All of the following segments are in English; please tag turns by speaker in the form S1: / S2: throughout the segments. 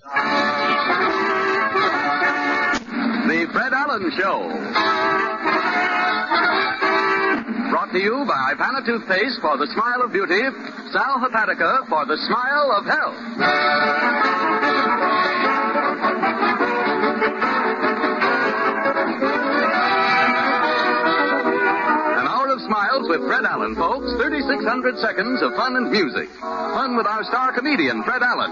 S1: The Fred Allen Show. Brought to you by Ipana Toothpaste for the smile of beauty, Sal Hepatica for the smile of health. Smiles with Fred Allen, folks. 3,600 seconds of fun and music. Fun with our star comedian, Fred Allen.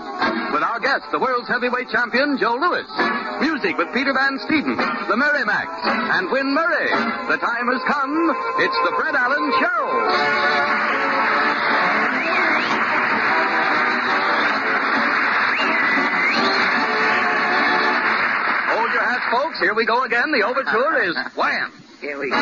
S1: With our guest, the world's heavyweight champion, Joe Louis. Music with Peter Van Steeden, the Merrimacs, and Win Murray. The time has come. It's the Fred Allen Show. Hold your hats, folks. Here we go again. The overture is Wham!
S2: Here we go.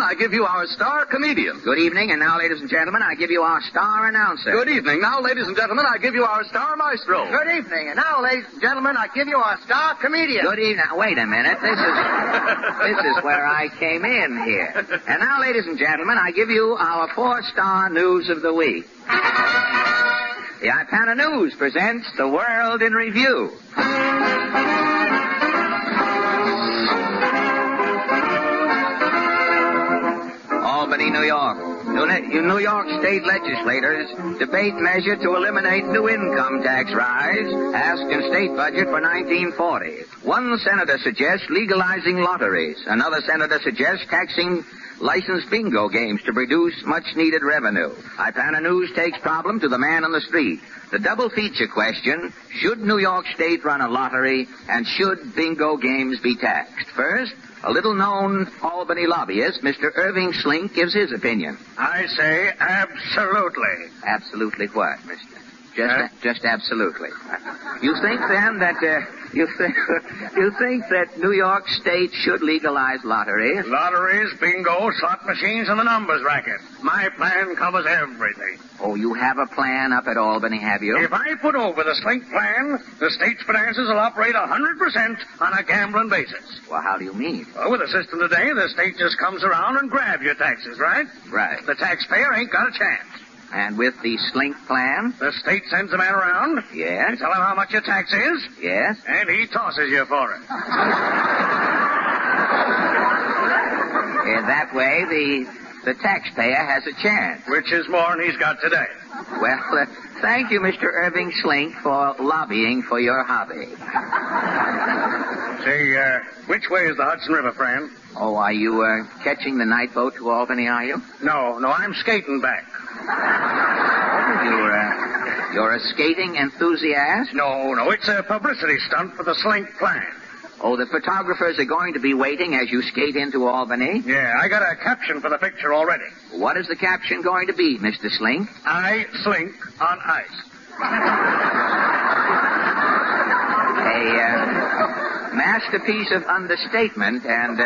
S1: I give you our star comedian.
S2: Good evening, and now, ladies and gentlemen, I give you our star announcer.
S1: Good evening. Now, ladies and gentlemen, I give you our star maestro.
S3: Good evening, and now, ladies and gentlemen, I give you our star comedian.
S2: Good evening. Now, wait a minute. This is where I came in here. And now, ladies and gentlemen, I give you our four-star news of the week. The Ipana News presents The World in Review. Albany, New York. New York state legislators debate measure to eliminate new income tax rise asked in state budget for 1940. One senator suggests legalizing lotteries. Another senator suggests taxing licensed bingo games to produce much-needed revenue. Ipana News takes problem to the man on the street. The double feature question, should New York State run a lottery, and should bingo games be taxed? First, a little-known Albany lobbyist, Mr. Irving Slink, gives his opinion.
S4: I say absolutely.
S2: Absolutely what, mister? Just absolutely. You think, then, that, you think that New York State should legalize lotteries?
S4: Lotteries, bingo, slot machines, and the numbers racket. My plan covers everything.
S2: Oh, you have a plan up at Albany, have you?
S4: If I put over the Slink plan, the state's finances will operate 100% on a gambling basis.
S2: Well, how do you mean?
S4: Well, with the system today, the state just comes around and grabs your taxes, right?
S2: Right.
S4: The taxpayer ain't got a chance.
S2: And with the Slink plan?
S4: The state sends a man around.
S2: Yes.
S4: You tell him how much your tax is.
S2: Yes.
S4: And he tosses you for it.
S2: That way, the taxpayer has a chance.
S4: Which is more than he's got today.
S2: Well, thank you, Mr. Irving Slink, for lobbying for your hobby.
S4: Say, which way is the Hudson River, friend?
S2: Oh, are you catching the night boat to Albany, are you?
S4: No, I'm skating back.
S2: You're a skating enthusiast?
S4: No, it's a publicity stunt for the Slink plan.
S2: Oh, the photographers are going to be waiting as you skate into Albany?
S4: Yeah, I got a caption for the picture already.
S2: What is the caption going to be, Mr. Slink?
S4: I slink on ice.
S2: A masterpiece of understatement, and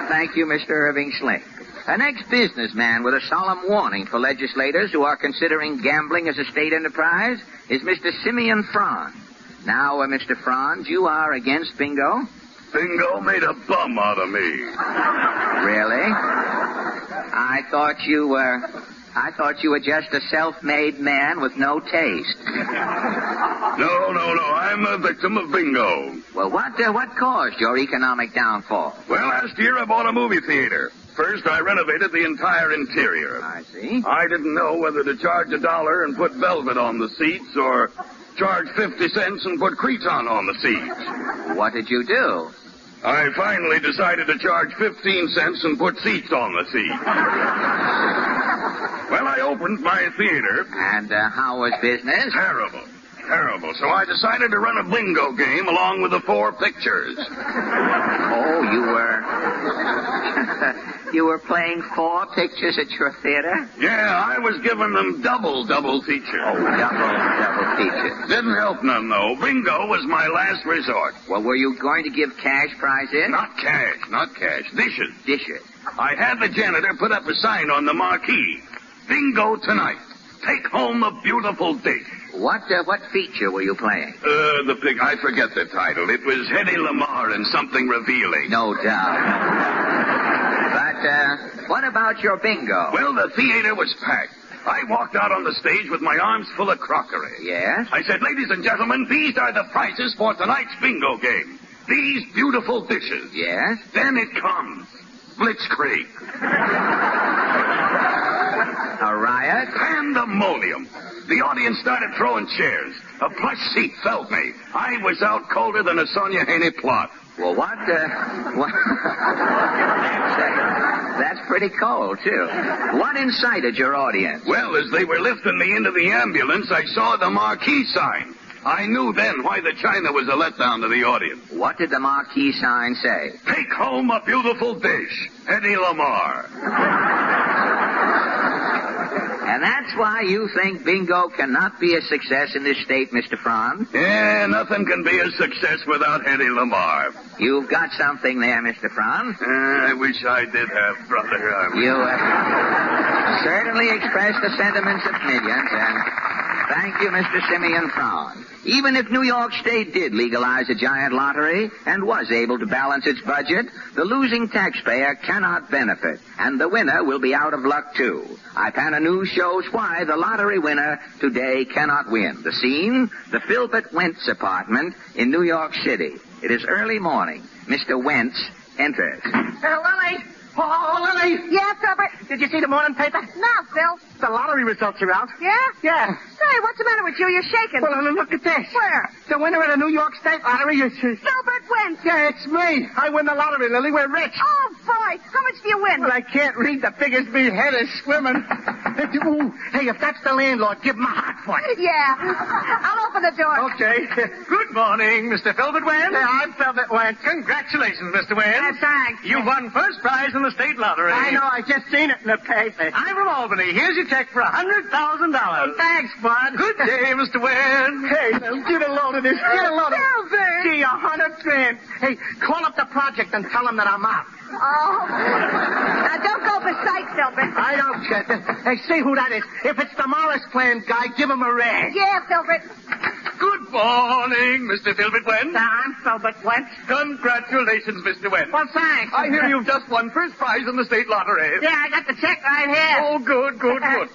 S2: thank you, Mr. Irving Slink. Our next businessman with a solemn warning for legislators who are considering gambling as a state enterprise is Mr. Simeon Franz. Now, Mr. Franz, you are against bingo?
S5: Bingo made a bum out of me.
S2: Really? I thought you were just a self-made man with no taste.
S5: No, I'm a victim of bingo.
S2: Well, what caused your economic downfall?
S5: Well, last year I bought a movie theater. First, I renovated the entire interior.
S2: I see.
S5: I didn't know whether to charge $1 and put velvet on the seats or charge 50 cents and put cretonne on the seats.
S2: What did you do?
S5: I finally decided to charge 15 cents and put seats on the seats. Well, I opened my theater.
S2: And how was business?
S5: Terrible. So I decided to run a bingo game along with the 4 pictures.
S2: Oh, you were playing 4 pictures at your theater?
S5: Yeah, I was giving them double features.
S2: Oh, double features.
S5: Didn't help none, though. Bingo was my last resort.
S2: Well, were you going to give cash prizes?
S5: Not cash. Dishes.
S2: Dishes.
S5: I had the janitor put up a sign on the marquee. Bingo tonight. Take home a beautiful dish.
S2: What feature were you playing?
S5: I forget the title. It was Hedy Lamarr and something revealing.
S2: No doubt. But, what about your bingo?
S5: Well, the theater was packed. I walked out on the stage with my arms full of crockery.
S2: Yes?
S5: I said, ladies and gentlemen, these are the prizes for tonight's bingo game. These beautiful dishes.
S2: Yes?
S5: Then it comes. Blitzkrieg.
S2: A riot?
S5: Pandemonium. The audience started throwing chairs. A plush seat felled me. I was out colder than a Sonia Haney plot.
S2: Well, what? That's pretty cold, too. What incited your audience?
S5: Well, as they were lifting me into the ambulance, I saw the marquee sign. I knew then why the china was a letdown to the audience.
S2: What did the marquee sign say?
S5: Take home a beautiful dish, Hedy Lamarr.
S2: And that's why you think bingo cannot be a success in this state, Mr. Franz?
S5: Yeah, nothing can be a success without Hedy Lamarr.
S2: You've got something there, Mr. Franz.
S5: I wish I did have, brother.
S2: You certainly expressed the sentiments of millions, and thank you, Mr. Simeon Franz. Even if New York State did legalize a giant lottery and was able to balance its budget, the losing taxpayer cannot benefit, and the winner will be out of luck, too. Ipana News shows why the lottery winner today cannot win. The scene, the Philbert Wentz apartment in New York City. It is early morning. Mr. Wentz enters.
S3: Lily! Oh, Lily!
S6: Yes, Robert?
S3: Did you see the morning paper?
S6: No, Phil.
S3: The lottery results are out.
S6: Yeah?
S3: Yeah.
S6: Say, what's the matter with you? You're shaking.
S3: Well, look at this.
S6: Where?
S3: The winner of the New York State lottery is...
S6: Philbert Wentz.
S3: Yeah, it's me. I win the lottery, Lily. We're rich.
S6: Oh, boy. How much do you win?
S3: Well, I can't read the figures. My head is swimming. Ooh, hey, if that's the landlord, give him a hot foot.
S6: Yeah. I'll open the door.
S3: Okay.
S4: Good morning, Mr. Philbert Wentz.
S3: Yeah, I'm Philbert Wentz.
S4: Congratulations, Mr. Wentz.
S3: Thanks.
S4: You won first prize in the state lottery.
S3: I know. I just seen it in the paper.
S4: I'm from Albany. Here's your check for $100,000.
S3: Thanks, Bud.
S4: Good day, Mr. Wentz.
S3: Hey, now, get a load of this. Get a load of
S6: Philbert.
S3: Gee, $100,000. Hey, call up the project and tell them that I'm out.
S6: Oh. Now, don't go for sight, Philbert.
S3: I don't care. Hey, see who that is. If it's the Morris Plan guy, give him a rag.
S6: Yeah, Philbert.
S4: Good morning, Mr. Philbert Wentz.
S3: I'm Philbert Wentz.
S4: Congratulations, Mr. Wentz.
S3: Well, thanks.
S4: I hear you've just won first prize in the state lottery.
S3: Yeah, I got the check right here.
S4: Oh, good.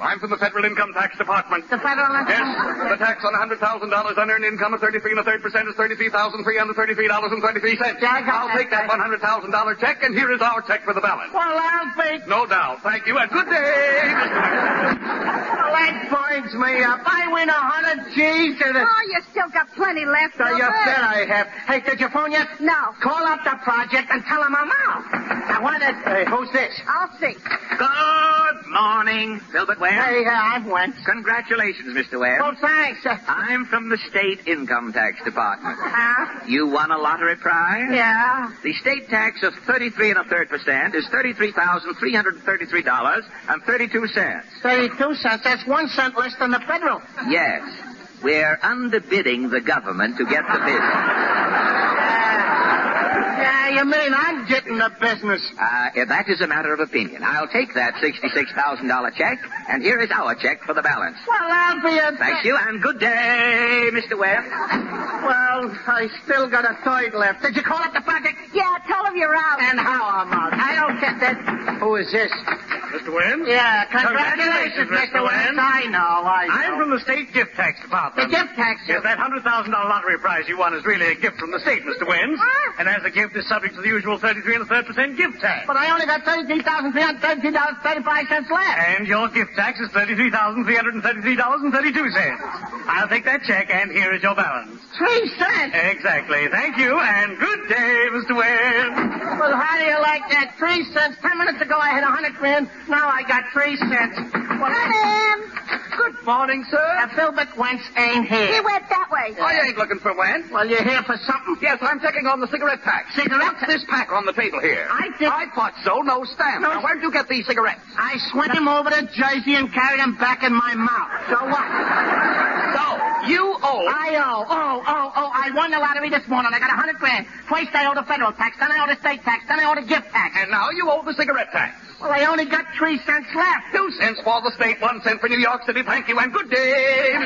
S4: I'm from the Federal Income Tax Department.
S3: The federal...
S4: Yes, the tax on $100,000 unearned income of 33 1/3% is $33,333.23.
S3: Yeah, I got
S4: I'll take that $100,000 check, and here is our check for the balance.
S3: Well, I'll be...
S4: No doubt. Thank you, and good day, Mr. Wentz.
S3: Well, that points me up. I win 100 G's to the...
S6: Oh, you still got plenty left,
S3: So you
S6: Philbert.
S3: bet I have. Hey, did you phone yet?
S6: No.
S3: Call up the project and tell them I'm out. Now, what is... Hey, who's this?
S6: I'll see.
S2: Good morning, Philbert Wentz.
S3: Hey, I'm Wentz.
S2: Congratulations, Mr. Wentz.
S3: Oh, thanks.
S2: I'm from the State Income Tax Department.
S3: Huh?
S2: You won a lottery prize?
S3: Yeah.
S2: The state tax of 33 1/3% is $33,333.32.
S3: 32 cents. That's 1 cent less than the federal.
S2: Yes. We're underbidding the government to get the business.
S3: Yeah, you mean I'm getting the business.
S2: That is a matter of opinion. I'll take that $66,000 check, and here is our check for the balance.
S3: Well, I'll be a...
S2: Thank you, and good day, Mr. Webb.
S3: Well, I still got a third left. Did you call up the project?
S6: Yeah, tell him you're out.
S3: And how I'm out. I don't get that. Who is this?
S4: Mr. Wynn.
S3: Yeah, congratulations, Mr. Wynn. I know.
S4: I'm from the state gift tax department.
S3: The gift tax?
S4: Yes, that $100,000 lottery prize you won is really a gift from the state, Mr. Wynn.
S3: Huh?
S4: And as a gift is subject to the usual 33 1/3% gift tax.
S3: But I only got $33,332.35 left.
S4: And your gift tax is $33,333.32. I'll take that check, and here is your balance.
S3: 3 cents.
S4: Exactly. Thank you, and good day, Mr. Wynn.
S3: Well, how do you like that? 3 cents. 10 minutes ago I had 100 grand. Now I got 3 cents. Well,
S6: Come in.
S1: Good morning, sir.
S3: Philbert Wentz ain't
S6: He
S3: here.
S6: went that way.
S1: I ain't looking for Wentz.
S3: Well, you're here for something.
S1: Yes, I'm checking on the cigarette pack.
S3: Cigarettes?
S1: This pack on the table here.
S3: I think-
S1: I thought so. No stamp.
S3: No-
S1: Now, where'd you get these cigarettes?
S3: I swung him over to Jersey and carried him back in my mouth. So what?
S1: So, you owe...
S3: I owe. I won the lottery this morning. I got 100 grand. First I owe the federal tax, then I owe the state tax, then I owe the gift tax.
S1: And now you owe the cigarette tax.
S3: Well, I only got 3 cents left.
S1: 2 cents for the state, 1 cent for New York City. Thank you, and good day.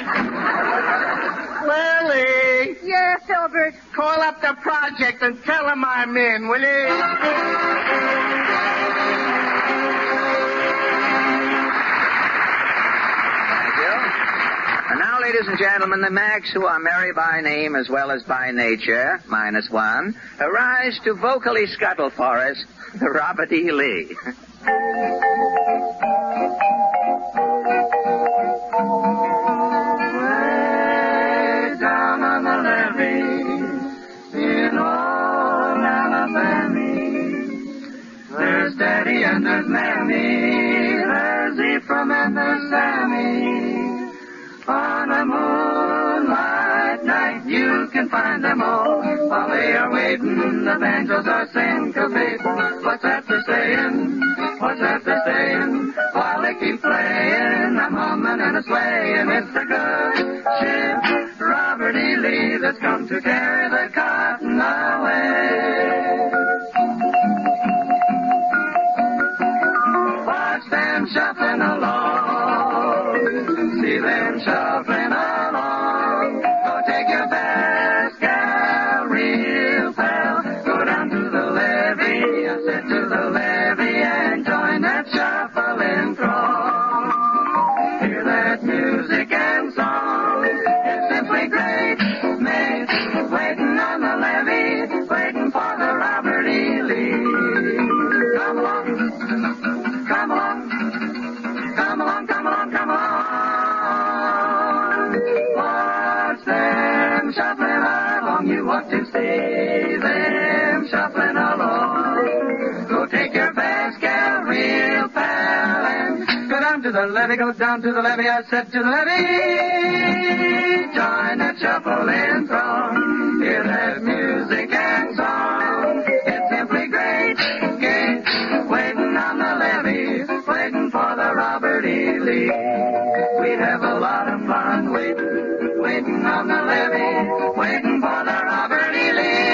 S3: Lily,
S6: Yeah, Filbert.
S3: call up the project and tell them I'm in, will you?
S2: Thank you. And now, ladies and gentlemen, the Macs who are merry by name as well as by nature, -1, arise to vocally scuttle for us Robert E. Lee.
S5: Way down on the levee in old Alabama, there's Daddy and there's Mammy, there's Ephraim and there's Sammy. On a moonlight night you can find them all. While they are waiting, the banjos are syncopating. What's that they're saying? What's that they're saying? While they keep playing, I'm humming and a swaying. It's the good ship, Robert E. Lee, that's come to carry the cotton away. Watch them shuffling along, see them shuffling along. Go take your best gal, real pal. Go down to the levee, I said to the levee, and join that shuffling throng. Hear that music and song, it's simply great. Mates waiting on the levee, waiting for the Robert E. Lee. Come along. Come along, come along, come along, come along. Watch them shuffling along. You want to see them shuffling along. Go take your best gal, real pal, and go down to the levee, go down to the levee. I said to the levee, join that shuffling throng. Hear that music and song. It's simply great. Waiting on the levee, waiting for the Robert E. Lee. We have a lot of fun waiting on the levee, waiting for the Robert E. Lee.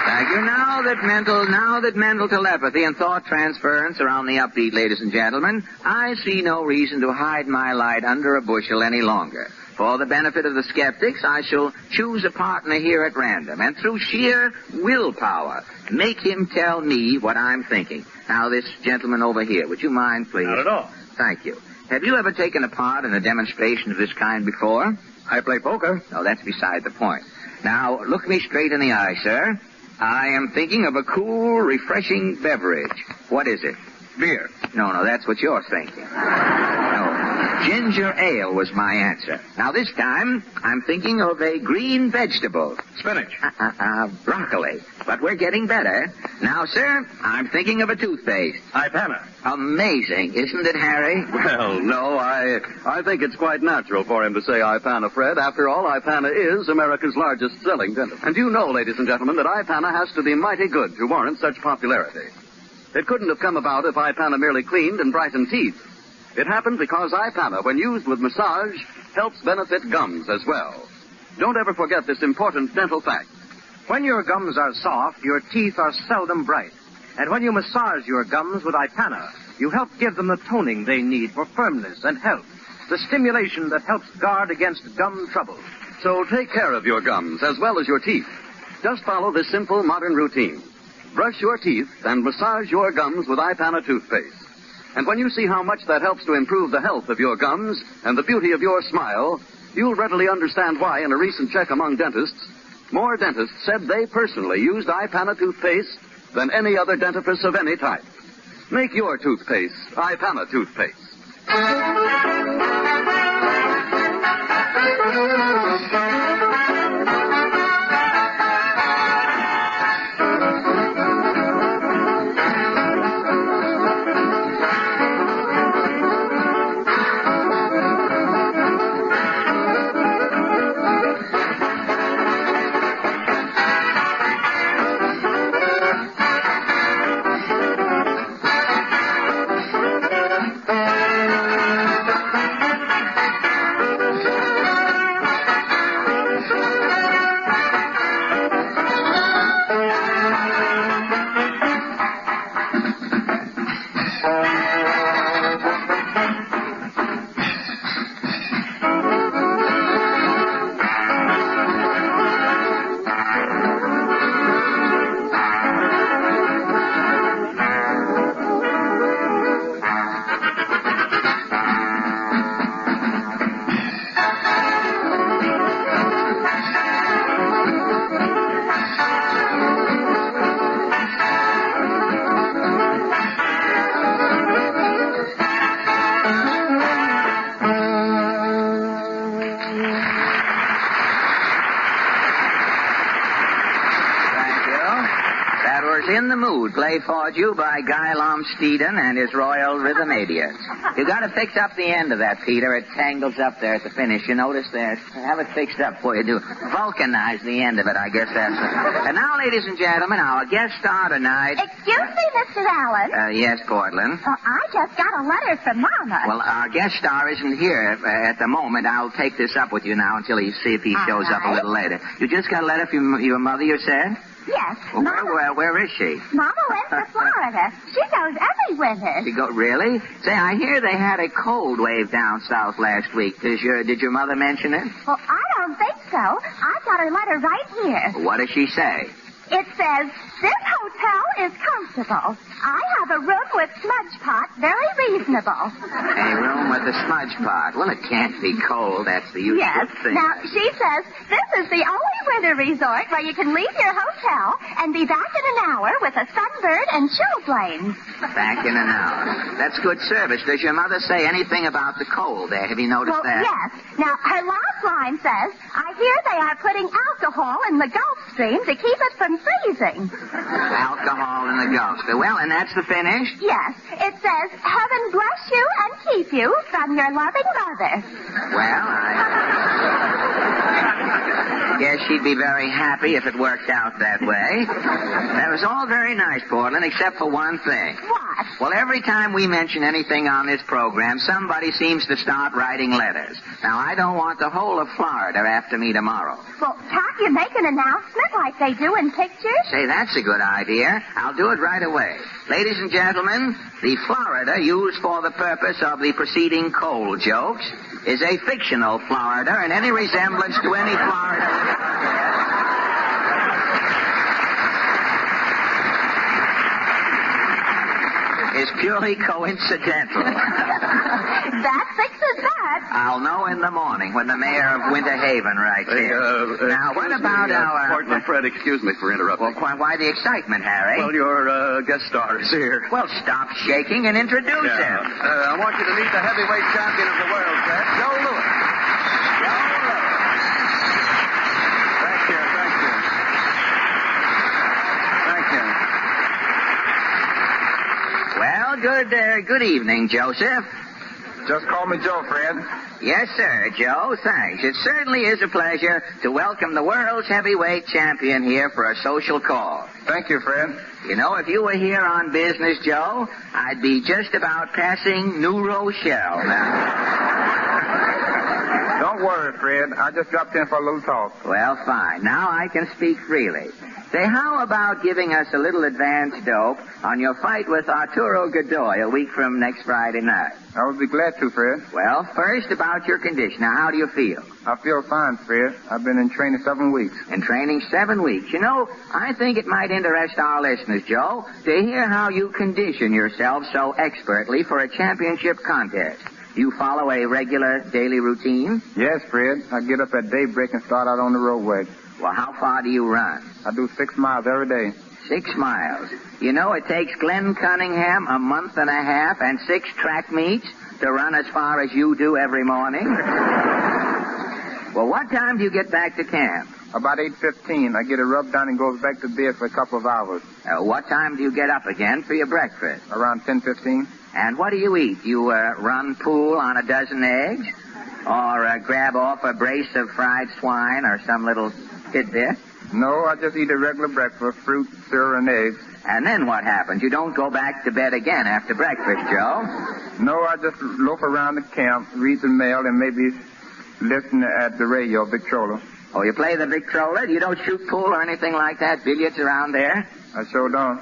S2: Thank you. Now that mental telepathy and thought transference are on the upbeat, ladies and gentlemen, I see no reason to hide my light under a bushel any longer. For the benefit of the skeptics, I shall choose a partner here at random, and through sheer willpower, make him tell me what I'm thinking. Now, this gentleman over here, would you mind, please?
S4: Not at all.
S2: Thank you. Have you ever taken a part in a demonstration of this kind before?
S1: I play poker.
S2: No, that's beside the point. Now, look me straight in the eye, sir. I am thinking of a cool, refreshing beverage. What is it?
S1: Beer.
S2: No, that's what you're thinking. No. Ginger ale was my answer. Now, this time, I'm thinking of a green vegetable.
S1: Spinach.
S2: Broccoli. But we're getting better. Now, sir, I'm thinking of a toothpaste.
S1: Ipana.
S2: Amazing, isn't it, Harry?
S5: Well, no, I think it's quite natural for him to say Ipana, Fred. After all, Ipana is America's largest selling dental. And you know, ladies and gentlemen, that Ipana has to be mighty good to warrant such popularity. It couldn't have come about if Ipana merely cleaned and brightened teeth. It happened because Ipana, when used with massage, helps benefit gums as well. Don't ever forget this important dental fact.
S7: When your gums are soft, your teeth are seldom bright. And when you massage your gums with Ipana, you help give them the toning they need for firmness and health, the stimulation that helps guard against gum trouble.
S1: So take care of your gums as well as your teeth. Just follow this simple modern routine. Brush your teeth and massage your gums with Ipana toothpaste. And when you see how much that helps to improve the health of your gums and the beauty of your smile, you'll readily understand why in a recent check among dentists, more dentists said they personally used Ipana toothpaste than any other dentifrice of any type. Make your toothpaste Ipana toothpaste.
S2: In the Mood, played for you by Guy Lomsteeden and his Royal Rhythmadians. You got to fix up the end of that, Peter. It tangles up there at the finish. You notice that? Have it fixed up for you. Do vulcanize the end of it, I guess that's it. And now, ladies and gentlemen, our guest star tonight.
S6: Excuse me, Mr. Allen.
S2: Yes, Portland.
S6: Well, I just got a letter from Mama.
S2: Well, our guest star isn't here at the moment. I'll take this up with you now until he see if he shows up a little later. You just got a letter from your mother, you said?
S6: Yes.
S2: Well,
S6: Mama,
S2: where is she?
S6: Mama went to Florida. She goes every winter.
S2: She go really? Say, I hear they had a cold wave down south last week. Did your mother mention it?
S6: Well, I don't think so. I've got her letter right here.
S2: What does she say?
S6: It says, this hotel is comfortable. I have a room with smudge pot, very reasonable.
S2: A room with a smudge pot. Well, it can't be cold. That's the usual thing.
S6: Now, she says, this is the only winter resort where you can leave your hotel and be back in an hour with a sunbird and chilblains.
S2: Back in an hour. That's good service. Does your mother say anything about the cold there? Have you noticed that?
S6: Yes. Now, her last line says, I hear they are putting alcohol in the Gulf Stream to keep it from freezing.
S2: Alcohol in the Gulf Stream. Well, and that's the finish?
S6: Yes. It says, heaven bless you and keep you from your loving mother.
S2: Well, I guess she'd be very happy if it worked out that way. That was all very nice, Portland, except for one thing.
S6: What?
S2: Well, every time we mention anything on this program, somebody seems to start writing letters. Now, I don't want the whole of Florida after me tomorrow.
S6: Well, can't you make an announcement like they do in pictures?
S2: Say, that's a good idea. I'll do it right away. Ladies and gentlemen, the Florida used for the purpose of the preceding cold jokes is a fictional Florida, and any resemblance to any Florida is purely coincidental.
S6: That fixes that.
S2: I'll know in the morning when the mayor of Winter Haven writes in. Now, what about our...
S1: Portland, Fred, excuse me for interrupting.
S2: Well, why the excitement, Harry?
S1: Well, your guest star is here.
S2: Well, stop shaking and introduce him.
S1: I want you to meet the heavyweight champion of the world, Fred, Joe Louis.
S2: Well, good evening, Joseph.
S8: Just call me Joe, Fred.
S2: Yes, sir, Joe. Thanks. It certainly is a pleasure to welcome the world's heavyweight champion here for a social call.
S8: Thank you, Fred.
S2: You know, if you were here on business, Joe, I'd be just about passing New Rochelle now.
S8: Don't worry, Fred. I just dropped in for a little talk.
S2: Well, fine. Now I can speak freely. Say, how about giving us a little advance dope on your fight with Arturo Godoy a week from next Friday night?
S8: I would be glad to, Fred.
S2: Well, first about your condition. Now, how do you feel?
S8: I feel fine, Fred. I've been in training 7 weeks.
S2: In training 7 weeks. You know, I think it might interest our listeners, Joe, to hear how you condition yourself so expertly for a championship contest. You follow a regular daily routine?
S8: Yes, Fred. I get up at daybreak and start out on the roadway.
S2: Well, how far do you run?
S8: I do 6 miles every day.
S2: 6 miles. You know, it takes Glenn Cunningham a month and a half and 6 track meets to run as far as you do every morning. Well, what time do you get back to camp?
S8: About 8:15. I get a rub down and goes back to bed for a couple of hours.
S2: What time do you get up again for your breakfast?
S8: Around 10:15.
S2: And what do you eat? You run pool on a dozen eggs? Or grab off a brace of fried swine or some little tidbit?
S8: No, I just eat a regular breakfast, fruit, cereal, and eggs.
S2: And then what happens? You don't go back to bed again after breakfast, Joe?
S8: No, I just loaf around the camp, read the mail, and maybe listen at the radio, Victrola.
S2: Oh, you play the Victrola? You don't shoot pool or anything like that? Billiards around there?
S8: I sure don't.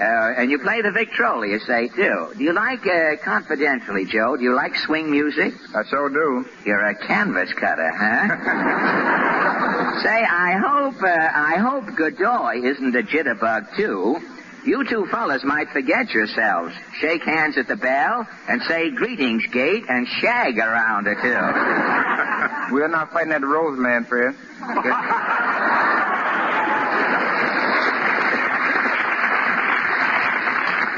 S2: And you play the Victrola, you say, too. Do you like, confidentially, Joe, do you like swing music?
S8: I sure do.
S2: You're a canvas cutter, huh? Say, I hope Godoy isn't a jitterbug, too. You two fellas might forget yourselves, shake hands at the bell, and say greetings, gate, and shag around or two.
S8: We're not fighting at Roseland, Fred.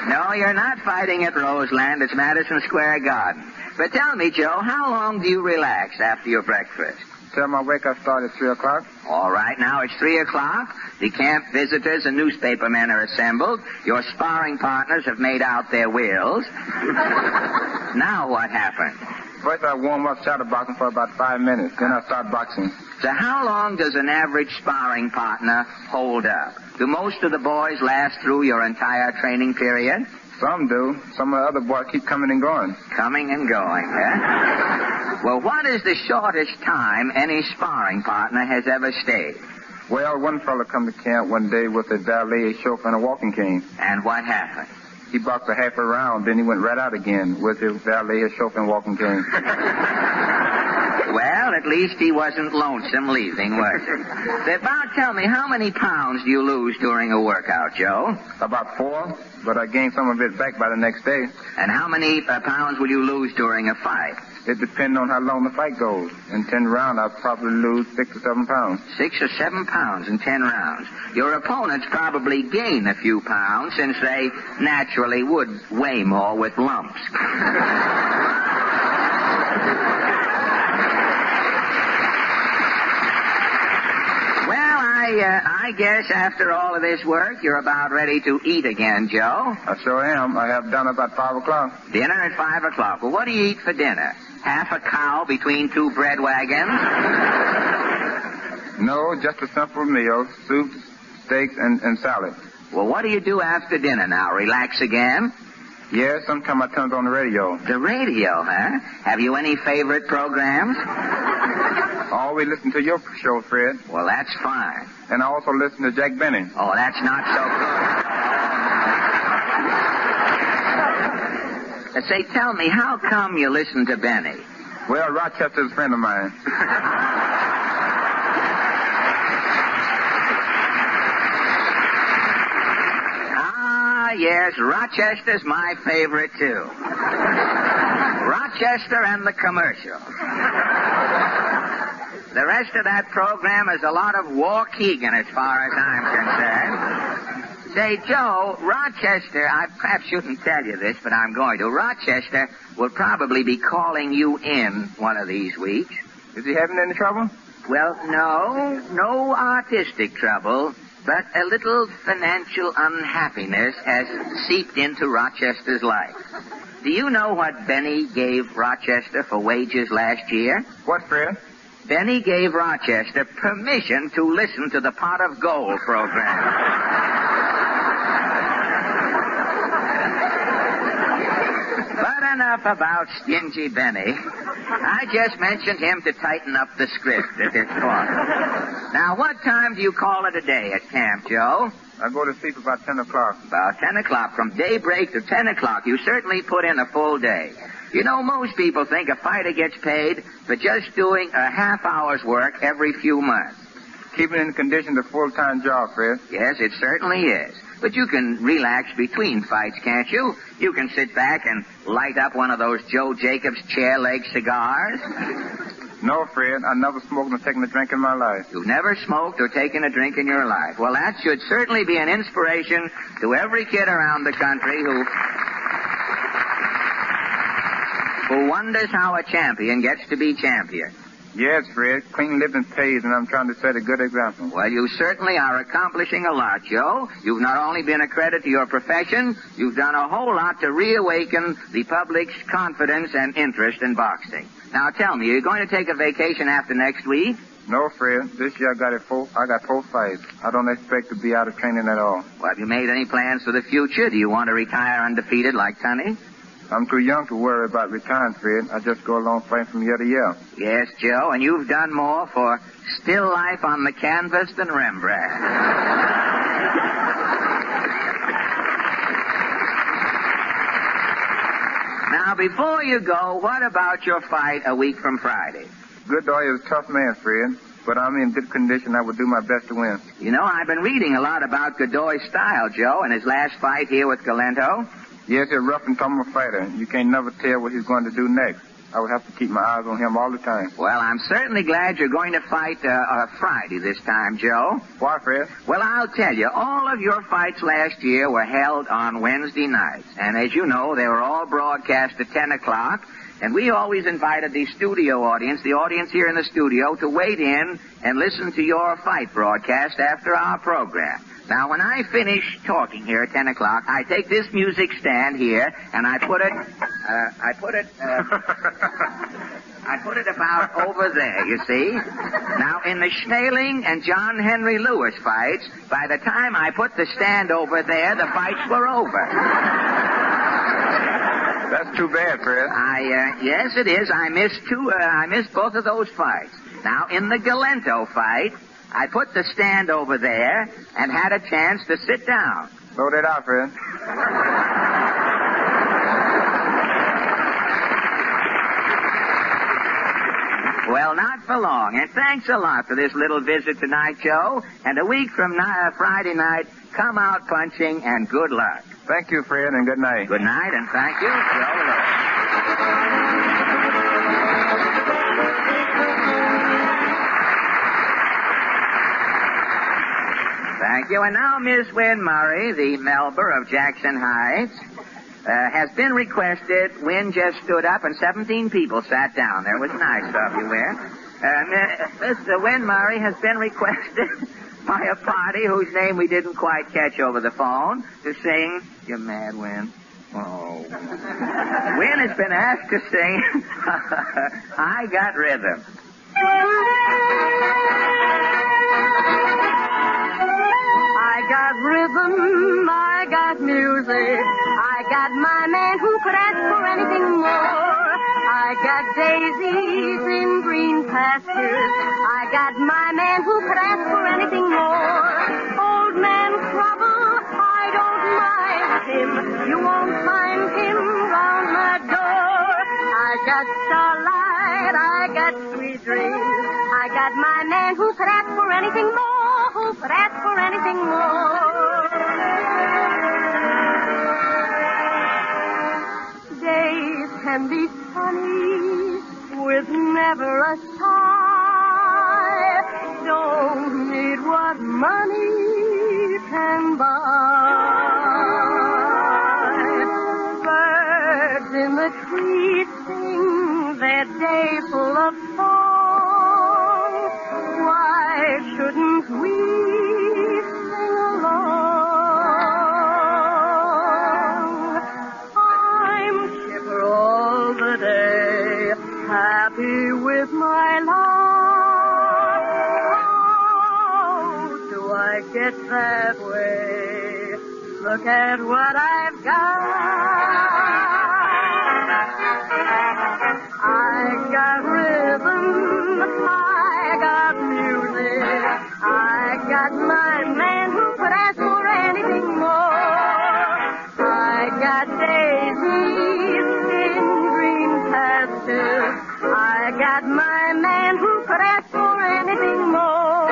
S2: No, you're not fighting at Roseland. It's Madison Square Garden. But tell me, Joe, how long do you relax after your breakfast?
S8: Till my wake-up start at 3 o'clock.
S2: All right, now it's 3 o'clock. The camp visitors and newspaper men are assembled. Your sparring partners have made out their wills. Now what happens?
S8: First, I warm up shadowboxing for about 5 minutes. Then I start boxing.
S2: So how long does an average sparring partner hold up? Do most of the boys last through your entire training period?
S8: Some do. Some of the other boys keep coming and going.
S2: Coming and going, huh? Well, what is the shortest time any sparring partner has ever stayed?
S8: Well, one fella come to camp one day with a valet, a chauffeur, and a walking cane.
S2: And what happened?
S8: He boxed a half a round, then he went right out again with his valet, a chauffeur, and walking cane.
S2: Well, at least he wasn't lonesome leaving, was he? About, tell me, how many pounds do you lose during a workout, Joe?
S8: About 4, but I gained some of it back by the next day.
S2: And how many pounds will you lose during a fight?
S8: It depends on how long the fight goes. In 10 rounds, I'll probably lose 6 or 7 pounds.
S2: 6 or 7 pounds in 10 rounds. Your opponents probably gain a few pounds since they naturally would weigh more with lumps. I guess after all of this work, you're about ready to eat again, Joe.
S8: I sure am. I have done about 5 o'clock.
S2: Dinner at 5 o'clock. Well, what do you eat for dinner? Half a cow between 2 bread wagons?
S8: No, just a simple meal. Soup, steaks, and salad.
S2: Well, what do you do after dinner now? Relax again?
S8: Yeah, sometimes I turn on the radio.
S2: The radio, huh? Have you any favorite programs?
S8: I always listen to your show, Fred.
S2: Well, that's fine.
S8: And I also listen to Jack Benny.
S2: Oh, that's not so good. Say, tell me, how come you listen to Benny?
S8: Well, Rochester's a friend of mine.
S2: Yes, Rochester's my favorite, too. Rochester and the commercial. The rest of that program is a lot of Waukegan as far as I'm concerned. Say, Joe, Rochester, I perhaps shouldn't tell you this, but I'm going to. Rochester will probably be calling you in one of these weeks.
S8: Is he having any trouble?
S2: Well, no artistic trouble. But a little financial unhappiness has seeped into Rochester's life. Do you know what Benny gave Rochester for wages last year?
S8: What, Fred?
S2: Benny gave Rochester permission to listen to the Pot of Gold program. But enough about Stingy Benny. I just mentioned him to tighten up the script at this point. Now, what time do you call it a day at camp, Joe?
S8: I go to sleep about 10 o'clock.
S2: About 10 o'clock. From daybreak to 10 o'clock. You certainly put in a full day. You know, most people think a fighter gets paid for just doing a half hour's work every few months.
S8: Keeping in condition a full-time job, Fred.
S2: Yes, it certainly is. But you can relax between fights, can't you? You can sit back and light up one of those Joe Jacobs chair leg cigars.
S8: No, Fred. I never smoked or taken a drink in my life.
S2: You've never smoked or taken a drink in your life. Well, that should certainly be an inspiration to every kid around the country who wonders how a champion gets to be champion.
S8: Yes, Fred. Clean living pays, and I'm trying to set a good example.
S2: Well, you certainly are accomplishing a lot, Joe. You've not only been a credit to your profession, you've done a whole lot to reawaken the public's confidence and interest in boxing. Now, tell me, are you going to take a vacation after next week?
S8: No, Fred. This year I got 4 fights. I don't expect to be out of training at all.
S2: Well, have you made any plans for the future? Do you want to retire undefeated like Sonny?
S8: I'm too young to worry about retiring, Fred. I just go along fighting from year to year.
S2: Yes, Joe, and you've done more for still life on the canvas than Rembrandt. Now, before you go, what about your fight a week from Friday?
S8: Goodboy is a tough man, Fred, but I'm in good condition. I would do my best to win.
S2: You know, I've been reading a lot about Godoy's style, Joe, and his last fight here with Galento.
S8: Yes, he's a rough and tumble fighter. You can't never tell what he's going to do next. I would have to keep my eyes on him all the time.
S2: Well, I'm certainly glad you're going to fight Friday this time, Joe.
S8: Why, Fred?
S2: Well, I'll tell you, all of your fights last year were held on Wednesday nights. And as you know, they were all broadcast at 10 o'clock. And we always invited the studio audience, the audience here in the studio, to wait in and listen to your fight broadcast after our program. Now, when I finish talking here at 10 o'clock, I take this music stand here, and I put it about over there, you see. Now, in the Schmeling and John Henry Lewis fights, by the time I put the stand over there, the fights were over.
S8: That's too bad, Fred.
S2: Yes, it is. I missed both of those fights. Now, in the Galento fight, I put the stand over there and had a chance to sit down.
S8: Throw that out, Fred.
S2: Well, not for long. And thanks a lot for this little visit tonight, Joe. And a week from Friday night, come out punching and good luck.
S8: Thank you, Fred, and good night.
S2: Good night, and thank you, Joe Lewis. Thank you. And now Miss Wynn Murray, the Melba of Jackson Heights, has been requested. Wynn just stood up and 17 people sat down. There was nice of you, Wynn. Mr. Wynn Murray has been requested by a party whose name we didn't quite catch over the phone to sing. You mad, Wynn? Oh. Wynn has been asked to sing I Got Rhythm.
S9: I got rhythm, I got music, I got my man who could ask for anything more. I got daisies in green pastures, I got my man who could ask for anything more. Old man trouble, I don't mind him, you won't find him round my door. I got starlight, I got sweet dreams, I got my man who could ask for anything more, who could ask for anything more. Days can be sunny with never a sigh. Don't need what money can buy. Birds in the trees sing their day full of song. Why shouldn't we sing along? I'm chipper all the day, happy with my lot. How do I get that way? Look at what I've got. I got my man who could ask for anything more.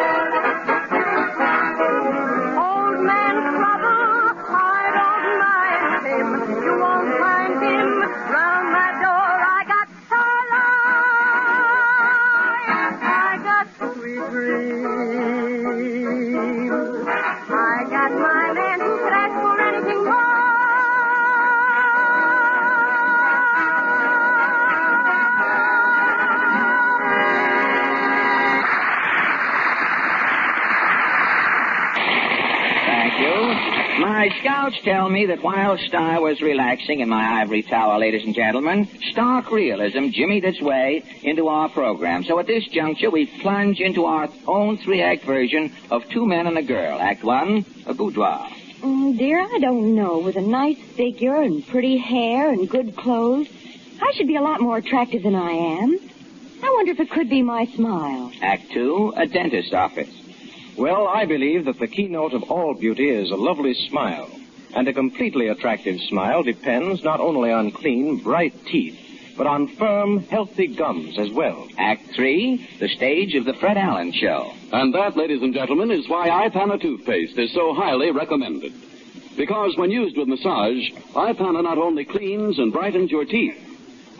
S9: Old man trouble, I don't mind him. You won't find him round my door. I got starlight. I got sweet dreams. I got my man who could ask for anything more.
S2: My scouts tell me that whilst I was relaxing in my ivory tower, ladies and gentlemen, stark realism jimmied its way into our program. So at this juncture, we plunge into our own three-act version of Two Men and a Girl. Act one, a boudoir.
S10: Dear, I don't know. With a nice figure and pretty hair and good clothes, I should be a lot more attractive than I am. I wonder if it could be my smile.
S2: Act two, a dentist's office.
S11: Well, I believe that the keynote of all beauty is a lovely smile. And a completely attractive smile depends not only on clean, bright teeth, but on firm, healthy gums as well.
S2: Act three, the stage of the Fred Allen Show.
S1: And that, ladies and gentlemen, is why Ipana toothpaste is so highly recommended. Because when used with massage, Ipana not only cleans and brightens your teeth,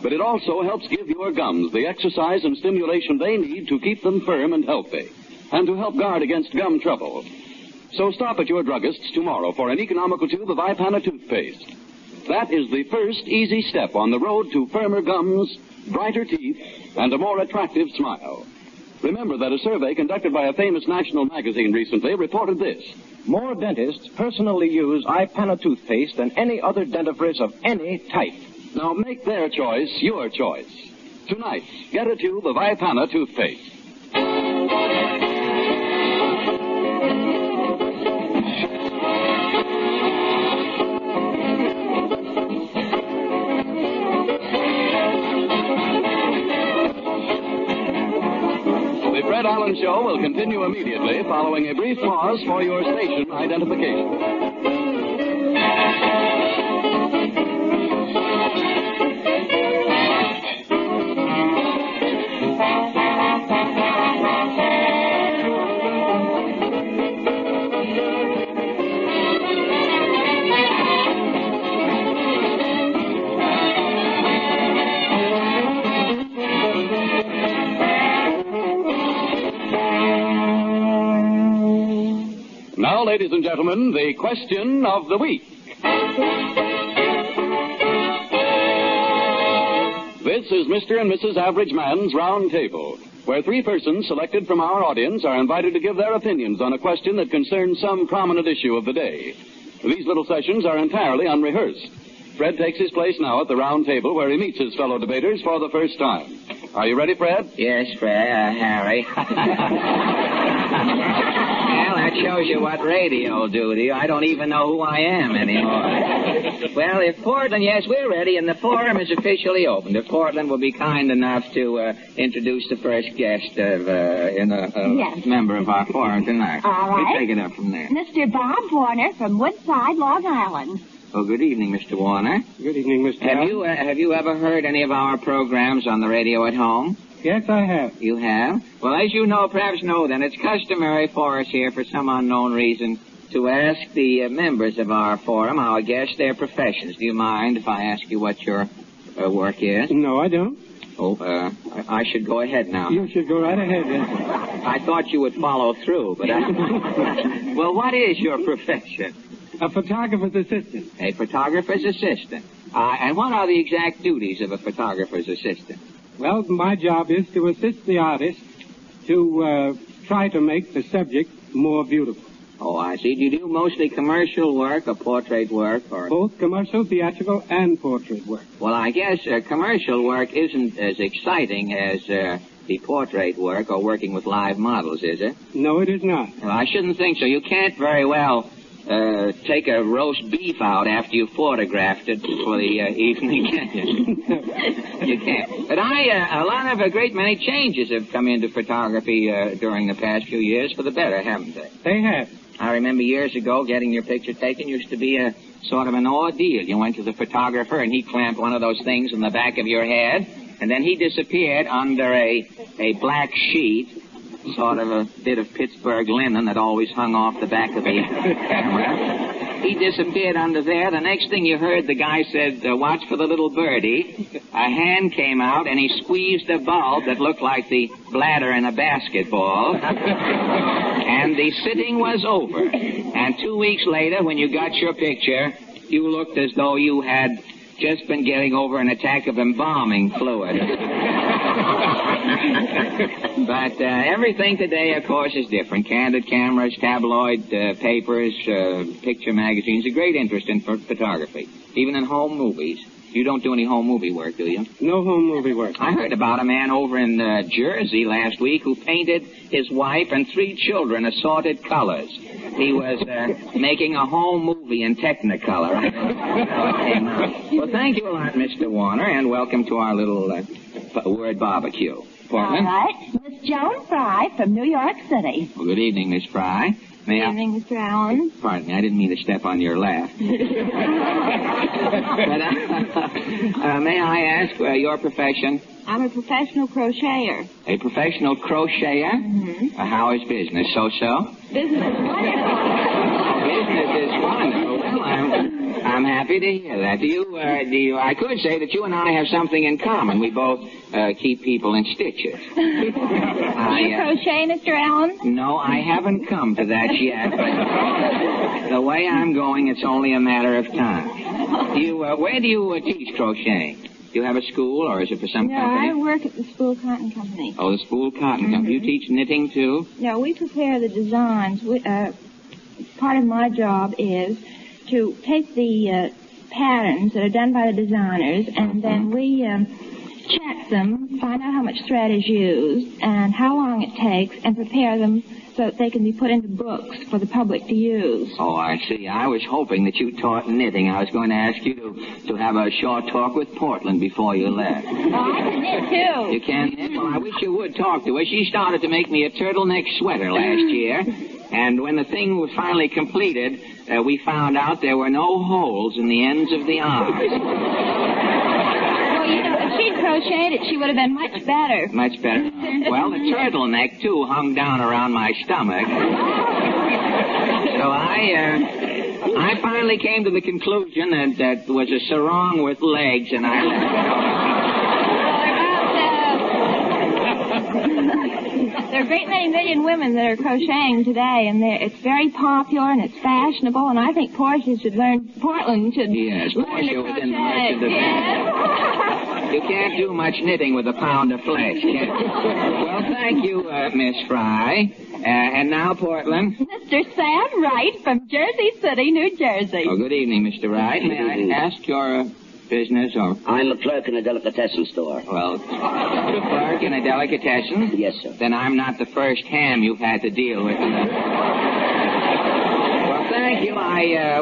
S1: but it also helps give your gums the exercise and stimulation they need to keep them firm and healthy, and to help guard against gum trouble. So stop at your druggist's tomorrow for an economical tube of Ipana toothpaste. That is the first easy step on the road to firmer gums, brighter teeth, and a more attractive smile. Remember that a survey conducted by a famous national magazine recently reported this.
S11: More dentists personally use Ipana toothpaste than any other dentifrice of any type.
S1: Now make their choice your choice. Tonight, get a tube of Ipana toothpaste. The Fred Allen Show will continue immediately following a brief pause for your station identification. Now, ladies and gentlemen, the question of the week. This is Mr. and Mrs. Average Man's Round Table, where three persons selected from our audience are invited to give their opinions on a question that concerns some prominent issue of the day. These little sessions are entirely unrehearsed. Fred takes his place now at the round table where he meets his fellow debaters for the first time. Are you ready, Fred?
S2: Yes, Fred, Harry. Well, that shows you what radio will do to you. I don't even know who I am anymore. Well, if Portland, yes, we're ready, and the forum is officially opened. If Portland will be kind enough to introduce the first guest of
S6: Yes.
S2: member of our forum tonight.
S6: All right.
S2: We'll take it up from there.
S6: Mr. Bob Warner from Woodside, Long Island.
S2: Oh, good evening, Mr. Warner.
S12: Good evening, Mr.
S2: Have you ever heard any of our programs on the radio at home?
S12: Yes, I have.
S2: You have? Well, as you know, perhaps know then, it's customary for us here, for some unknown reason, to ask the members of our forum, our guests, their professions. Do you mind if I ask you what your work is?
S12: No, I don't.
S2: Oh, I should go ahead now.
S12: You should go right ahead, yes.
S2: I thought you would follow through, but Well, what is your profession?
S12: A photographer's assistant.
S2: A photographer's assistant. And what are the exact duties of a photographer's assistant?
S12: Well, my job is to assist the artist to try to make the subject more beautiful.
S2: Oh, I see. Do you do mostly commercial work or portrait work? Or
S12: both commercial, theatrical, and portrait work.
S2: Well, I guess commercial work isn't as exciting as the portrait work or working with live models, is it?
S12: No, it is not.
S2: Well, I shouldn't think so. You can't very well take a roast beef out after you photographed it for the evening, can you? You can't. But a great many changes have come into photography during the past few years for the better, haven't they?
S12: They have.
S2: I remember years ago getting your picture taken used to be a sort of an ordeal. You went to the photographer and he clamped one of those things in the back of your head And then he disappeared under a black sheet, sort of a bit of Pittsburgh linen that always hung off the back of the camera. He disappeared under there. The next thing you heard, the guy said, watch for the little birdie. A hand came out, and he squeezed a bulb that looked like the bladder in a basketball. And the sitting was over. And 2 weeks later, when you got your picture, you looked as though you had just been getting over an attack of embalming fluid. But everything today, of course, is different. Candid cameras, tabloid papers, picture magazines, a great interest in photography, even in home movies. You don't do any home movie work, do you?
S12: No home movie work.
S2: I heard about a man over in Jersey last week who painted his wife and 3 children assorted colors. He was making a home movie in Technicolor. Well, thank you a lot, Mr. Warner, and welcome to our little word barbecue. Portland?
S10: All right. Miss Joan Fry from New York City.
S2: Well, good evening, Miss Fry.
S10: Good evening, Mr. Allen.
S2: Pardon me, I didn't mean to step on your lap. But, may I ask your profession?
S10: I'm a professional crocheter.
S2: A professional crocheter?
S10: Mm-hmm.
S2: How is business? So-so?
S10: Business is wonderful.
S2: Business is wonderful. Well, I'm happy to hear that. Do you, I could say that you and I have something in common. We both keep people in stitches.
S10: Do you crochet, Mr. Allen?
S2: No, I haven't come to that yet. The way I'm going, it's only a matter of time. Where do you teach crocheting? Do you have a school, or is it for some company?
S10: No, I work at the Spool Cotton Company.
S2: Oh, the Spool Cotton Company. You teach knitting, too?
S10: No, we prepare the designs. Part of my job is to take the patterns that are done by the designers, and then we check them, find out how much thread is used, and how long it takes, and prepare them so that they can be put into books for the public to use.
S2: Oh, I see. I was hoping that you taught knitting. I was going to ask you to have a short talk with Portland before you left.
S10: Oh, I can knit, too.
S2: You can knit? Well, I wish you would talk to her. She started to make me a turtleneck sweater last year, and when the thing was finally completed, we found out there were no holes in the ends of the arms.
S10: If she'd crocheted it, she would have been much better.
S2: Much better. Well, the turtleneck, too, hung down around my stomach. So I finally came to the conclusion that that was a sarong with legs, and I
S10: There are a great many million women that are crocheting today, and it's very popular and it's fashionable, and I think Portia should learn, Portland should learn to crochet.
S2: You can't do much knitting with a pound of flesh. Well, thank you, Miss Fry. And now, Portland.
S10: Mr. Sam Wright from Jersey City, New Jersey.
S2: Oh, good evening, Mr. Wright. May I ask your business or...
S13: I'm a clerk in a delicatessen store.
S2: Well, clerk in a delicatessen?
S13: Yes, sir.
S2: Then I'm not the first ham you've had to deal with. Well, thank you.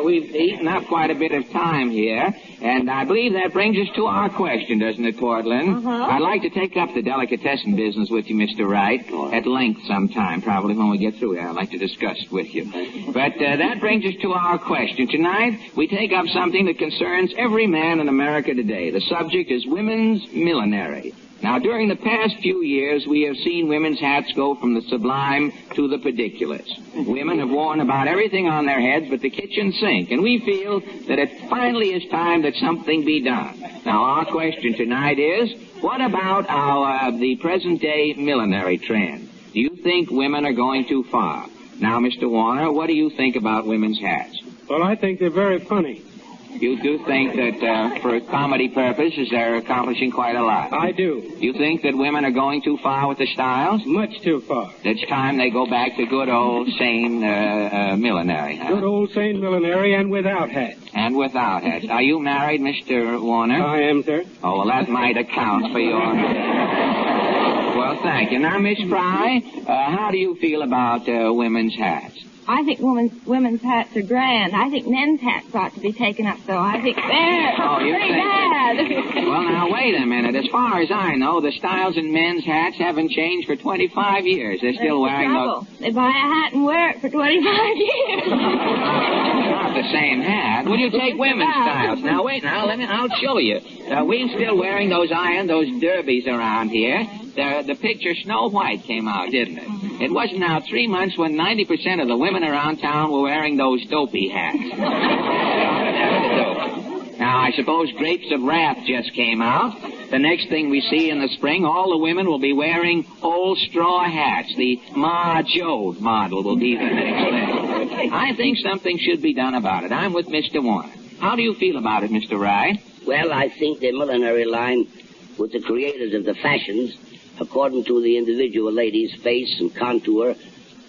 S2: We've eaten up quite a bit of time here, and I believe that brings us to our question, doesn't it, Portland?
S10: Uh-huh.
S2: I'd like to take up the delicatessen business with you, Mr. Wright, at length sometime, probably when we get through there. I'd like to discuss it with you. But that brings us to our question. Tonight, we take up something that concerns every man in America today. The subject is women's millinery. Now, during the past few years, we have seen women's hats go from the sublime to the pediculous. Women have worn about everything on their heads but the kitchen sink, and we feel that it finally is time that something be done. Now, our question tonight is, what about the present-day millinery trend? Do you think women are going too far? Now, Mr. Warner, what do you think about women's hats?
S12: Well, I think they're very funny.
S2: You do think that for comedy purposes they're accomplishing quite a lot?
S12: I do.
S2: You think that women are going too far with the styles?
S12: Much too far.
S2: It's time they go back to good old sane millinery. Huh?
S12: Good old sane millinery and without hats.
S2: And without hats. Are you married, Mr. Warner?
S12: I am, sir.
S2: Oh, well, that might account for your... Well, thank you. Now, Miss Fry, how do you feel about women's hats?
S10: I think women's hats are grand. I think men's hats ought to be taken up, though. I think they're pretty bad.
S2: Well, now, wait a minute. As far as I know, the styles in men's hats haven't changed for 25 years. They're still wearing those...
S10: They buy a hat and wear it for 25 years.
S2: Not the same hat. Will you take women's styles? Now, wait, I'll show you. We're still wearing those derbies around here. The picture Snow White came out, didn't it? It wasn't now 3 months when 90% of the women around town were wearing those dopey hats. Now, I suppose Grapes of Wrath just came out. The next thing we see in the spring, all the women will be wearing old straw hats. The Ma Jode model will be the next thing. I think something should be done about it. I'm with Mr. Warner. How do you feel about it, Mr. Rye?
S13: Well, I think the millinery line with the creators of the fashions, according to the individual lady's face and contour,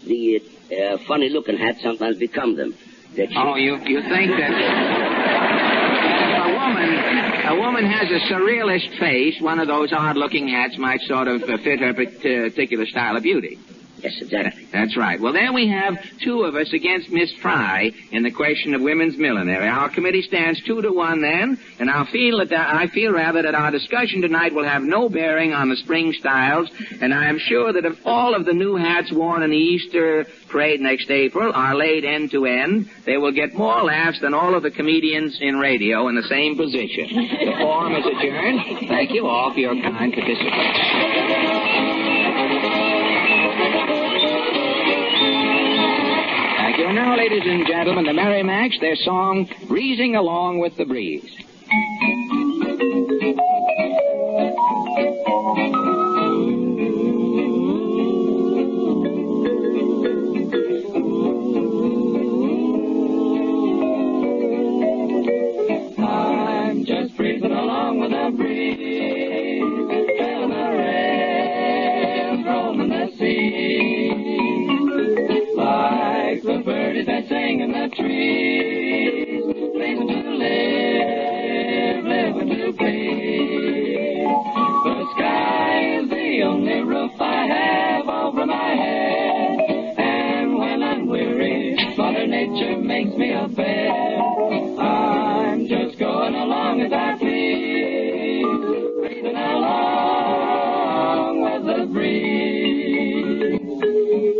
S13: the funny-looking hats sometimes become them.
S2: You think that... A woman has a surrealist face. One of those odd-looking hats might sort of fit her particular style of beauty.
S13: Yes, exactly.
S2: That's right. Well, there we have two of us against Miss Fry in the question of women's millinery. Our committee stands 2-1 then, and I feel that our discussion tonight will have no bearing on the spring styles, and I am sure that if all of the new hats worn in the Easter parade next April are laid end to end, they will get more laughs than all of the comedians in radio in the same position. The forum is adjourned. Thank you all for your kind participation. And now, ladies and gentlemen, the Merrimacs, their song, Breezing Along with the Breeze.
S5: I'm just breezing along with the breeze, feeling the rain, roaming the sea. Like the birdies that sing in the trees, pleasing to live, living to please. The sky is the only roof I have over my head, and when I'm weary, Mother Nature makes me a bed. I'm just going along as I please, breathing along with the breeze.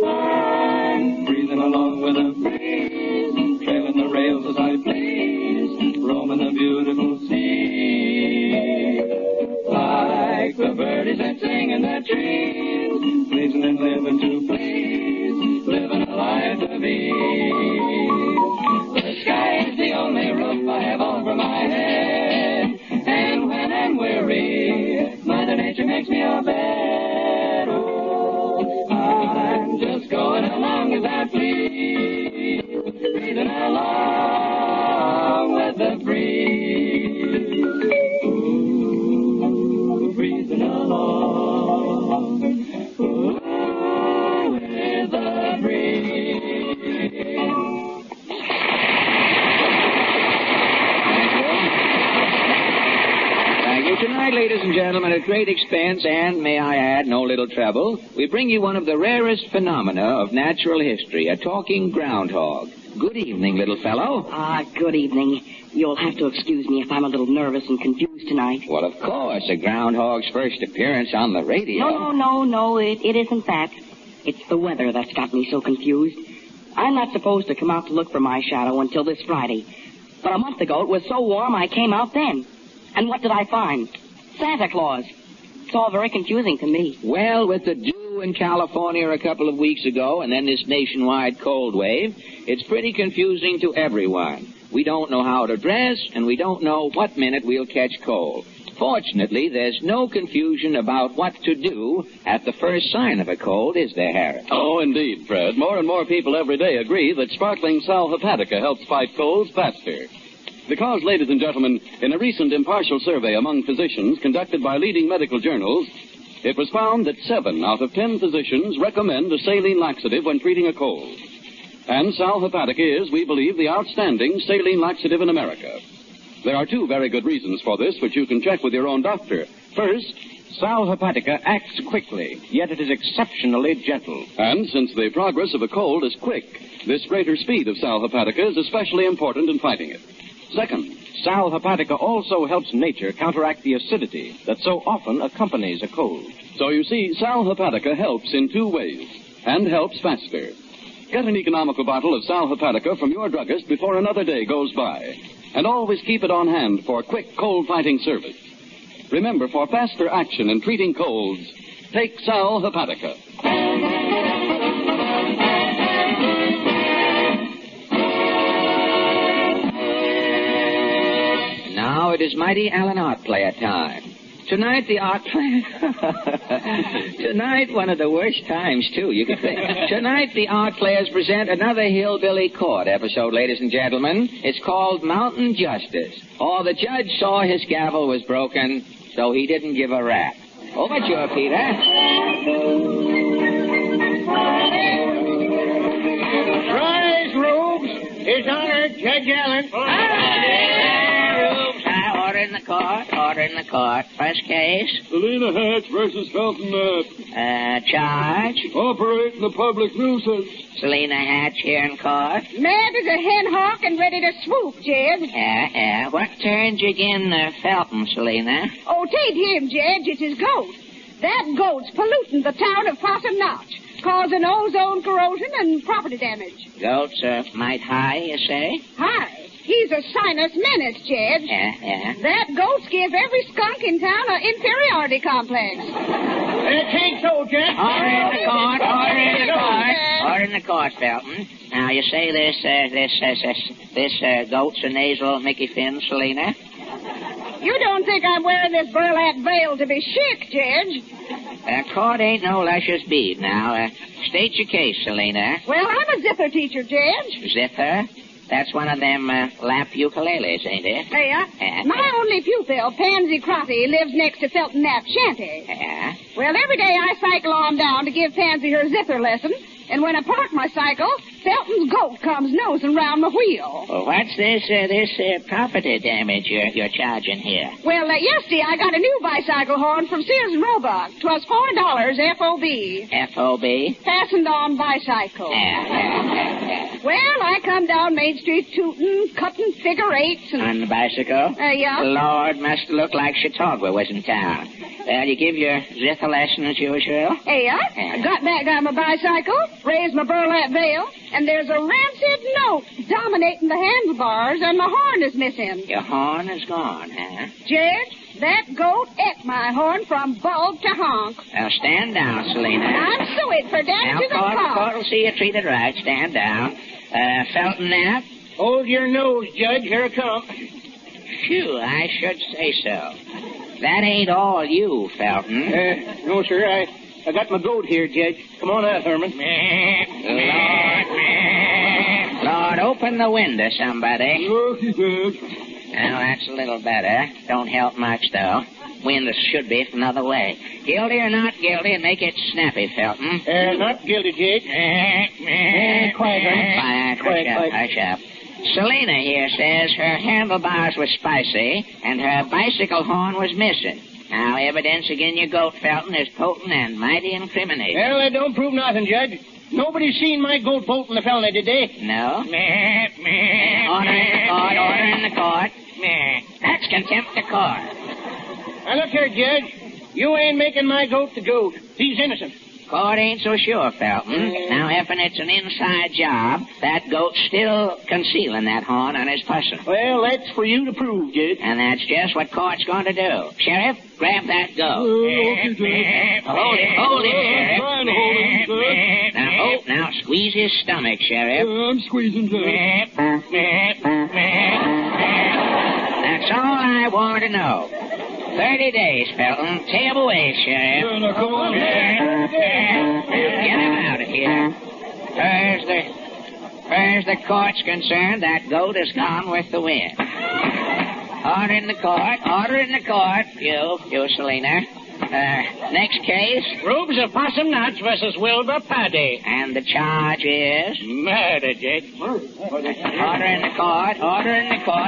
S5: I'm breathing along with the breeze, trailing the rails as I please, roaming the beautiful sea. Like the birdies that sing in the trees, pleasing and living to please, living a life of ease. The sky is the only roof I have over my head, and when I'm weary, Mother Nature makes me a bed. Oh, I'm just going along as I please, breathing along with the breeze. Ooh, breathing along, ooh, with the breeze.
S2: Tonight, ladies and gentlemen, at great expense and, may I add, no little trouble, we bring you one of the rarest phenomena of natural history, a talking groundhog. Good evening, little fellow.
S14: Good evening. You'll have to excuse me if I'm a little nervous and confused tonight.
S2: Well, of course, a groundhog's first appearance on the radio.
S14: No, it isn't that. It's the weather that's got me so confused. I'm not supposed to come out to look for my shadow until this Friday. But a month ago, it was so warm I came out then. And what did I find? Santa Claus. It's all very confusing to me.
S2: Well, with the dew in California a couple of weeks ago and then this nationwide cold wave, it's pretty confusing to everyone. We don't know how to dress, and we don't know what minute we'll catch cold. Fortunately, there's no confusion about what to do at the first sign of a cold, is there, Harry?
S15: Oh, indeed, Fred. More and more people every day agree that sparkling Sal Hepatica helps fight colds faster. Because, ladies and gentlemen, in a recent impartial survey among physicians conducted by leading medical journals, it was found that 7 out of 10 physicians recommend a saline laxative when treating a cold. And Sal Hepatica is, we believe, the outstanding saline laxative in America. There are 2 very good reasons for this, which you can check with your own doctor. First,
S11: Sal Hepatica acts quickly, yet it is exceptionally gentle.
S15: And since the progress of a cold is quick, this greater speed of Sal Hepatica is especially important in fighting it. Second,
S11: Sal Hepatica also helps nature counteract the acidity that so often accompanies a cold.
S15: so you see, Sal Hepatica helps in 2 ways, and helps faster. Get an economical bottle of Sal Hepatica from your druggist before another day goes by. And always keep it on hand for quick cold-fighting service. Remember, for faster action in treating colds, take Sal Hepatica.
S2: Now it is mighty Allen Art Player time. Tonight, the art player... Tonight, one of the worst times, too, you can think. Tonight, the art players present another Hillbilly Court episode, ladies and gentlemen. It's called Mountain Justice. Oh, the judge saw his gavel was broken, so he didn't give a rap. Overture, Peter.
S3: Rise, Rubes. His Honor, Judge Allen.
S2: Order in the court. Order in the court. First case.
S16: Selina Hatch versus Felton Knapp.
S2: Charge.
S16: Operating the public nuisance.
S2: Selina Hatch here in court.
S9: Mad as a hen hawk and ready to swoop, Jed.
S2: What turned you again, Felton, Selina?
S9: Oh, 'tain't him, Jed. It's his goat. That goat's polluting the town of Possum Notch, causing ozone corrosion and property damage.
S2: Goats are might high, you say?
S9: Hi. He's a sinus menace, Jed. That goat's give every skunk in town an inferiority complex.
S3: Take so, Jed.
S2: Order in the court. Order in the court. Order in the court, Felton. Now, you say this goat's a nasal Mickey Finn, Selina?
S9: You don't think I'm wearing this burlap veil to be chic, Jed?
S2: Court ain't no luscious bead now. State your case, Selina.
S9: Well, I'm a zither teacher, Jed.
S2: Zither? That's one of them lap ukuleles, ain't it?
S9: Yeah. My only pupil, Pansy Crotty, lives next to Felton Knapp's shanty.
S2: Yeah.
S9: Well, every day I cycle on down to give Pansy her zither lesson, and when I park my cycle, Felton's goat comes nosing round my wheel.
S2: Well, what's this property damage you're charging here?
S9: Well, yesterday I got a new bicycle horn from Sears and Roebuck. 'Twas $4 FOB.
S2: FOB?
S9: Fastened on bicycle. Well, I come down Main Street tooting, cutting figure eights and...
S2: On the bicycle?
S9: Yeah.
S2: Lord, must look like Chautauqua was in town. Well, you give your zither lesson as usual?
S9: Yeah. I got back on my bicycle, raised my burlap veil, and there's a rancid note dominating the handlebars, and my horn is missing.
S2: Your horn is gone, huh?
S9: Jed, that goat ate my horn from bulb to honk.
S2: Now, stand down, Selina.
S9: I'm suing for damage to the car.
S2: Now, court will see you treated right. Stand down. Felton Knapp?
S3: Hold your nose, Judge. Here it comes.
S2: Phew, I should say so. That ain't all you, Felton.
S3: No, sir. I got my goat here, Judge. Come on out, Herman.
S2: Lord, open the window, somebody.
S16: Okay, Judge.
S2: Now, that's a little better. Don't help much, though. Wind should be from another way. Guilty or not guilty, and make it snappy, Felton.
S3: Not guilty, Judge. Quiet, Herman.
S2: Quiet. Hush up. Selina here says her handlebars were spicy, and her bicycle horn was missing. Now, evidence against your goat, Felton, is potent and mighty incriminating.
S3: Well, that don't prove nothing, Judge. Nobody's seen my goat bolting the felony, did they?
S2: No. Order in the court. That's contempt of court.
S3: Now, look here, Judge. You ain't making my goat the goat. He's innocent.
S2: Court ain't so sure, Felton. Now, if it's an inside job, that goat's still concealing that horn on his person.
S3: Well, that's for you to prove, Judge.
S2: And that's just what court's going to do. Sheriff, grab that goat. Hold it, Sheriff.
S16: I'm trying to hold him, sir.
S2: Now squeeze his stomach, Sheriff.
S16: I'm squeezing, Judge.
S2: That's all I want to know. 30 days, Felton. Take him away, Sheriff.
S16: Yeah, now come on.
S2: Get him out of here. As the court's concerned, that goat has gone with the wind. Order in the court. You, Selina. Next case.
S3: Rubes of Possum Notch versus Wilbur Paddy.
S2: And the charge is?
S3: Murder, Judge.
S2: Order in the court.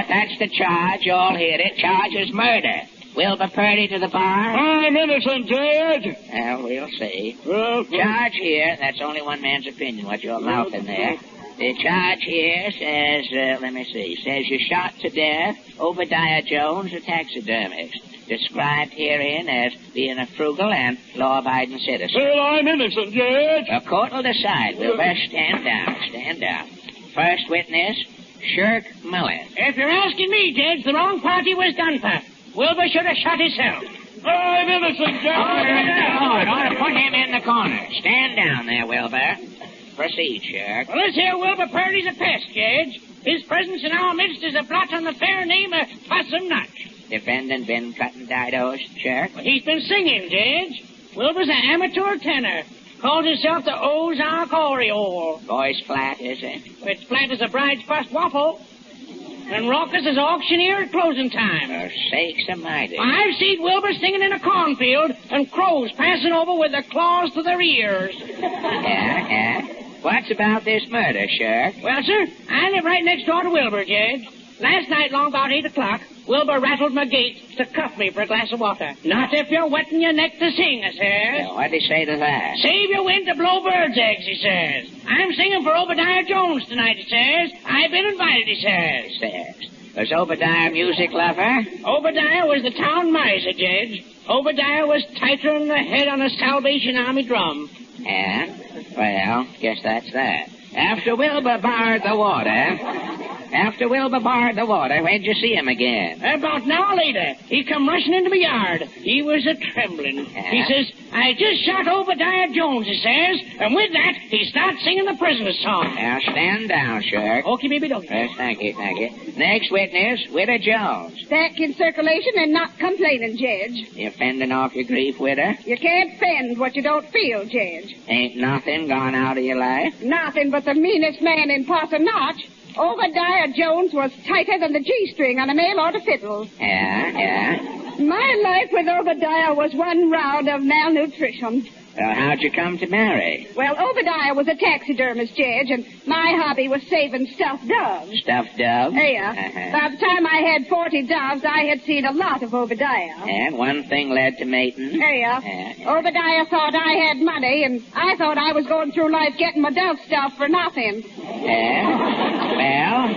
S2: That's the charge. You all hear it. Charge is murder. Wilbur Purdy to the bar?
S16: I'm innocent, Judge.
S2: Well, we'll see.
S16: Well,
S2: charge here. That's only one man's opinion, what you're mouthing there.
S17: The charge here says, says you shot to death Obadiah Jones, a taxidermist, described herein as being a frugal and law-abiding citizen.
S16: Well, I'm innocent, Judge.
S17: The court will decide. Wilbur, stand down. First witness, Shirk Mullen.
S3: If you're asking me, Judge, the wrong party was done for. Wilbur should have shot himself.
S16: I'm innocent, Judge.
S17: Order. Put him in the corner. Stand down there, Wilbur. Proceed, Shirk.
S3: Well, this here Wilbur Purdy's a pest, Judge. His presence in our midst is a blot on the fair name of Possum Notch.
S17: Defendant been cutting didos, Shirk?
S3: Well, he's been singing, Judge. Wilbur's an amateur tenor. Calls himself the Ozark Oriole.
S17: Voice flat, is it?
S3: It's flat as a bride's first waffle. And raucous as auctioneer at closing time.
S17: For sakes almighty.
S3: I've seen Wilbur singing in a cornfield and crows passing over with their claws to their ears.
S17: Yeah. What's about this murder, Shirk?
S3: Well, sir, I live right next door to Wilbur, Judge. Last night, long about 8 o'clock, Wilbur rattled my gate to cuff me for a glass of water. Not if you're wetting your neck to sing, he says.
S17: What'd he say to that?
S3: Save your wind to blow birds' eggs, he says. I'm singing for Obadiah Jones tonight, he says. I've been invited, he says.
S17: Was Obadiah a music lover?
S3: Obadiah was the town miser, Judge. Obadiah was tighter than the head on a Salvation Army drum.
S17: Yeah? Well, guess that's that. After Wilbur barred the water, where'd you see him again?
S3: About an hour later, he come rushing into my yard. He was a-trembling.
S17: Yeah.
S3: He says, I just shot Obadiah Jones, he says, and with that, he starts singing the prisoner's song.
S17: Now, stand down, Shirk.
S3: Okie baby dokie.
S17: Yes, thank you. Next witness, Widow Jones.
S9: Back in circulation and not complaining, Judge.
S17: You fending off your grief, Widow?
S9: You can't fend what you don't feel, Judge.
S17: Ain't nothing gone out of your life?
S9: Nothing but the meanest man in Possum Notch. Obadiah Jones was tighter than the G-string on a mail order fiddle.
S17: Yeah.
S9: My life with Obadiah was one round of malnutrition.
S17: How'd you come to marry?
S9: Well, Obadiah was a taxidermist, Judge, and my hobby was saving stuffed doves.
S17: Stuffed doves?
S9: Yeah. By the time I had 40 doves, I had seen a lot of Obadiah.
S17: And one thing led to mating?
S9: Yeah. Obadiah thought I had money, and I thought I was going through life getting my dove stuff for nothing.
S17: Yeah? Well,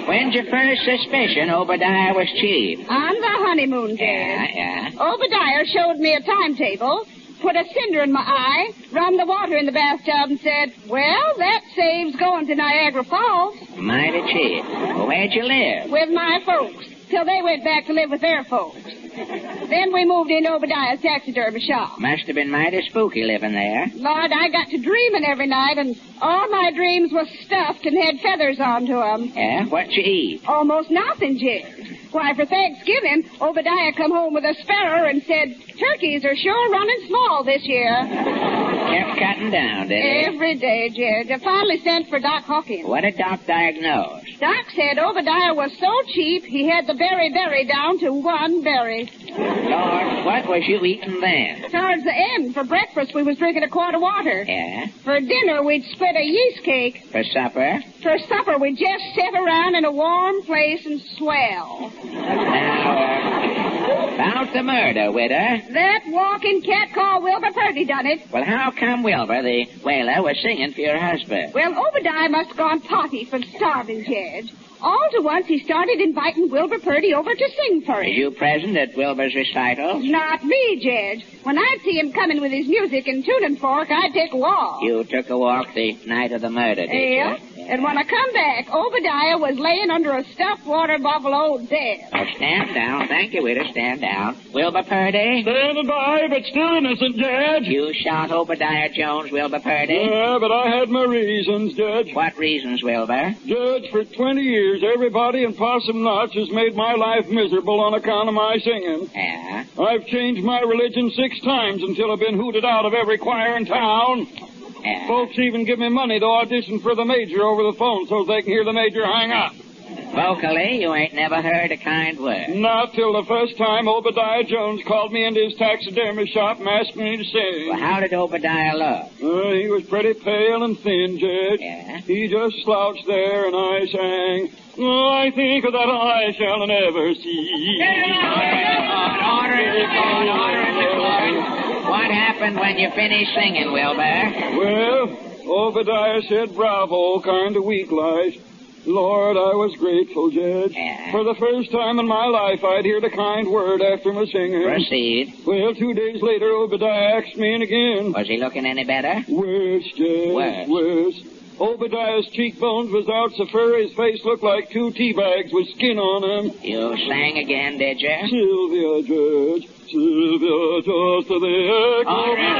S17: when's your first suspicion Obadiah was cheap?
S9: On the honeymoon, Judge.
S17: Yeah.
S9: Obadiah showed me a timetable, put a cinder in my eye, run the water in the bathtub, and said, well, that saves going to Niagara Falls.
S17: Mighty cheap. Well, where'd you live?
S9: With my folks, till they went back to live with their folks. Then we moved into Obadiah's taxidermy shop.
S17: Must have been mighty spooky living there.
S9: Lord, I got to dreaming every night, and all my dreams was stuffed and had feathers onto them.
S17: Yeah? What'd you eat?
S9: Almost nothing, Jim. Why, for Thanksgiving, Obadiah come home with a sparrow and said, turkeys are sure running small this year.
S17: Kept cutting down, did he?
S9: Every day, Jed. I finally sent for Doc Hawkins.
S17: What did Doc diagnose?
S9: Doc said Obadiah was so cheap, he had the berry down to one berry.
S17: Lord, what was you eating then?
S9: Towards the end, for breakfast, we was drinking a quart of water.
S17: Yeah?
S9: For dinner, we'd split a yeast cake.
S17: For supper?
S9: For supper, we'd just sit around in a warm place and swell.
S17: Now, about the murder, Widow.
S9: That walking cat called Wilbur Purdy done it.
S17: Well, how come Wilbur, the whaler, was singing for your husband?
S9: Well, Obadiah must have gone potty from starving, Jed. All to once, he started inviting Wilbur Purdy over to sing for him.
S17: Were you present at Wilbur's recital?
S9: Not me, Jed. When I'd see him coming with his music and tuning fork, I'd take a walk.
S17: You took a walk the night of the murder, did you?
S9: Yeah. And when I come back, Obadiah was laying under a stuffed water buffalo dead.
S17: Oh, stand down. Thank you, Widow. Stand down. Wilbur Purdy?
S16: Standing by, but still innocent, Judge.
S17: You shot Obadiah Jones, Wilbur Purdy?
S16: Yeah, but I had my reasons, Judge.
S17: What reasons, Wilbur?
S16: Judge, for 20 years, everybody in Possum Notch has made my life miserable on account of my singing.
S17: Yeah?
S16: I've changed my religion 6 times until I've been hooted out of every choir in town.
S17: Yeah.
S16: Folks even give me money to audition for the major over the phone so they can hear the major hang up.
S17: Vocally, you ain't never heard a kind word.
S16: Not till the first time Obadiah Jones called me into his taxidermy shop and asked me to sing.
S17: Well, how did Obadiah look?
S16: He was pretty pale and thin, Judge.
S17: Yeah?
S16: He just slouched there and I sang, I think that I shall never see.
S17: Order in the court. What happened when you finished singing, Wilbur?
S16: Well, Obadiah said bravo, kind of weak-like. Lord, I was grateful, Judge.
S17: Yeah.
S16: For the first time in my life, I'd heard a kind word after my singing.
S17: Proceed.
S16: Well, 2 days later, Obadiah asked me in again.
S17: Was he looking any better?
S16: Worse, Judge. Worse. Obadiah's cheekbones was out so fur his face looked like 2 tea bags with skin on them.
S17: You sang again, did you?
S16: Sylvia, Judge. Sylvia, just to the echo.
S17: All right.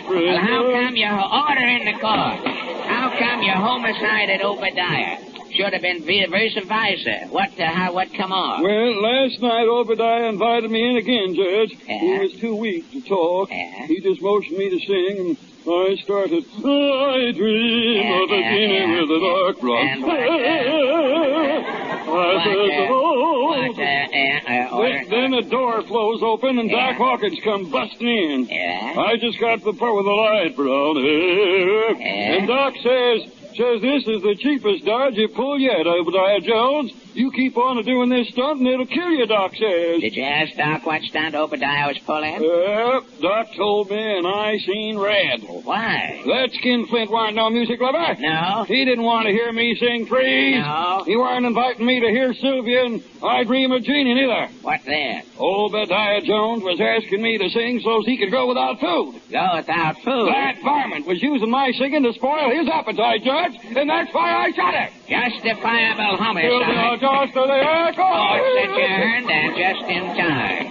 S17: Well, how come you order in the court? How come you homicided Obadiah? Should have been vice versa. What come off?
S16: Well, last night Obadiah invited me in again, Judge.
S17: Yeah.
S16: He was too weak to talk.
S17: Yeah.
S16: He just motioned me to sing, and I started. I dream of a genie with a dark blonde.
S17: And
S16: Then the door flows open and Doc Hawkins come busting in.
S17: Yeah.
S16: I just got to the part with the light brown hair.
S17: Yeah.
S16: And Doc says, this is the cheapest dodge you pull yet, Obadiah Jones. You keep on doing this stunt and it'll kill you, Doc says.
S17: Did you ask Doc what stunt Obadiah was pulling?
S16: Yep, Doc told me and I seen red.
S17: Why?
S16: That skinflint warn't no music lover.
S17: No.
S16: He didn't want to hear me sing freeze.
S17: No.
S16: He weren't inviting me to hear Sylvia and I Dream of Jeannie neither.
S17: What then?
S16: Obadiah Jones was asking me to sing so's he could go without food.
S17: Go without food?
S16: That varmint was using my singing to spoil his appetite, Judge, and that's why I shot him.
S17: Justifiable homicide.
S16: Just to the echo.
S17: Court's adjourned and just in time.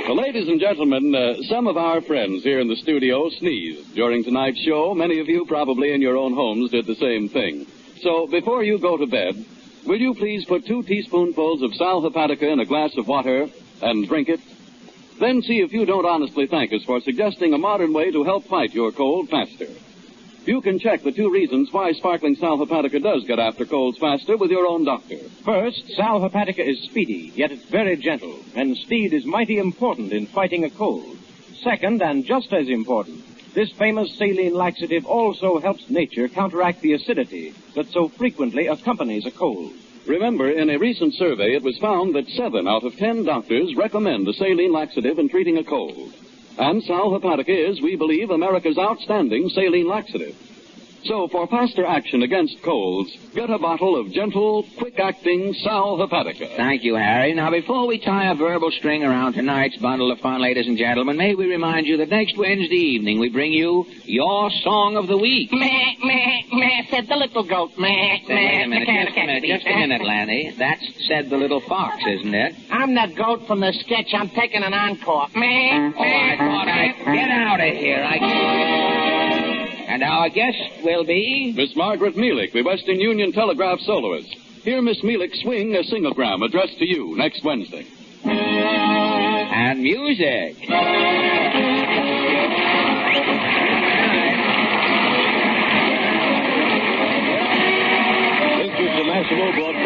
S15: Well, ladies and gentlemen, some of our friends here in the studio sneezed during tonight's show. Many of you probably in your own homes did the same thing. So before you go to bed, will you please put 2 teaspoonfuls of Sal Hepatica in a glass of water and drink it? Then see if you don't honestly thank us for suggesting a modern way to help fight your cold faster. You can check the 2 reasons why sparkling Sal Hepatica does get after colds faster with your own doctor.
S11: First, Sal Hepatica is speedy, yet it's very gentle, and speed is mighty important in fighting a cold. Second, and just as important, this famous saline laxative also helps nature counteract the acidity that so frequently accompanies a cold.
S15: Remember, in a recent survey, it was found that 7 out of 10 doctors recommend a saline laxative in treating a cold. And Sal Hepatica is, we believe, America's outstanding saline laxative. So, for faster action against colds, get a bottle of gentle, quick-acting Sal Hepatica.
S17: Thank you, Harry. Now, before we tie a verbal string around tonight's bundle of fun, ladies and gentlemen, may we remind you that next Wednesday evening we bring you your Song of the Week.
S3: Meh, meh, meh, said the little goat. Meh,
S17: Wait a
S3: meh,
S17: minute, just a minute, Lanny. That's Said the Little Fox, isn't it?
S3: I'm the goat from the sketch. I'm taking an encore. Meh,
S17: Oh, I thought I'd get out of here. And our guest will be...
S15: Miss Margaret Mealick, the Western Union Telegraph soloist. Hear Miss Mealick swing a singlegram addressed to you next Wednesday.
S17: And music.
S11: This is the National Broadcasting